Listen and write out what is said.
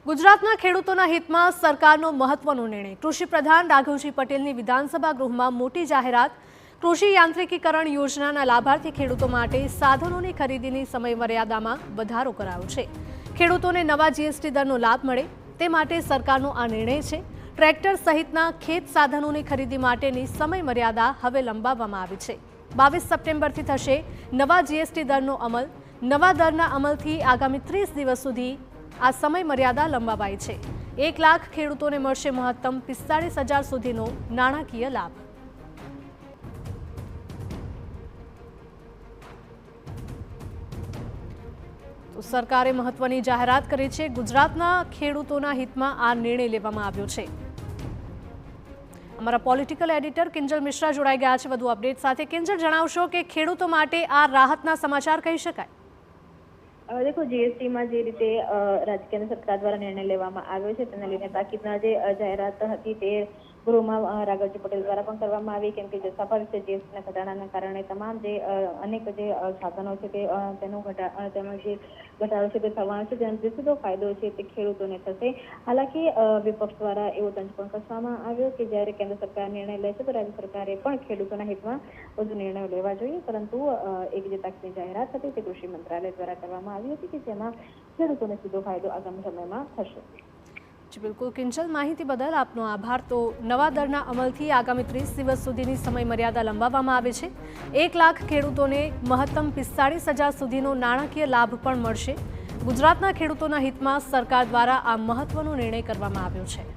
ગુજરાતના ખેડૂતોના હિતમાં સરકારનો મહત્વનો નિર્ણય। કૃષિ પ્રધાન રાઘવજી પટેલની વિધાનસભા ગૃહમાં મોટી જાહેરાત। કૃષિ યાંત્રિકીકરણ યોજનાના લાભાર્થી ખેડૂતો માટે સાધનોની ખરીદીની સમયમર્યાદામાં વધારો કરાયો છે। ખેડૂતોને નવા જીએસટી દરનો લાભ મળે તે માટે સરકારનો આ નિર્ણય છે। ટ્રેક્ટર સહિતના ખેત સાધનોની ખરીદી માટેની સમયમર્યાદા હવે લંબાવવામાં આવી છે। 22 સપ્ટેમ્બરથી થશે નવા જીએસટી દરનો અમલ। નવા દરના અમલથી આગામી 30 દિવસ સુધી આ સમયમર્યાદા લંબાવાઈ છે। 1 લાખ ખેડૂતોને મળશે મહત્તમ 45,000 સુધીનો નાણાકીય લાભ। તો સરકારે મહત્વની જાહેરાત કરી છે। ગુજરાતના ખેડૂતોના હિતમાં આ નિર્ણય લેવામાં આવ્યો છે। અમારા પોલિટિકલ એડિટર કિંજલ મિશ્રા જોડાઈ ગયા છે વધુ અપડેટ સાથે। કિંજલ, જણાવશો કે ખેડૂતો માટે આ રાહતના સમાચાર કહી શકાય? देखो जीएसटी में जे रीते राज्य केंद्र सरकार द्वारा निर्णय लेवामां आव्यो छे तेना लईने ताकीदना जे जाहेरात हती ते गृहमां राघवजी पटेल द्वारा पण करवामां आवी, केम के जे स्वाभाविक छे जीएसटीना घटाडाना कारणे तमाम जे अनेक जे साधनो छे ते तेनो तेमां जे घटाडो छे ते थवानो छे, तेनो जे सीधो फायदो छे ते खेडूतोने थशे। हालांकि विपक्ष द्वारा एवो तंज पण कसवामां आव्यो के ज्यारे केंद्र सरकार निर्णय ले छे तो राज्य सरकारे पण खेडूतोना हितमां વધુ નિર્ણયો લેવા જોઈએ, પરંતુ એક જે તાકીદની જાહેરાત હતી તે કૃષિ મંત્રાલય દ્વારા કરવામાં આવી હતી કે જેમાં ખેડૂતોને સીધો ફાયદો આગામી સમયમાં થશે। જી બિલકુલ કિંજલ, માહિતી બદલ આપનો આભાર। તો નવા દરના અમલથી આગામી 30 દિવસ સુધીની સમયમર્યાદા લંબાવવામાં આવે છે। 1 લાખ ખેડૂતોને મહત્તમ 45,000 સુધીનો નાણાકીય લાભ પણ મળશે। ગુજરાતના ખેડૂતોના હિતમાં સરકાર દ્વારા આ મહત્વનો નિર્ણય કરવામાં આવ્યો છે।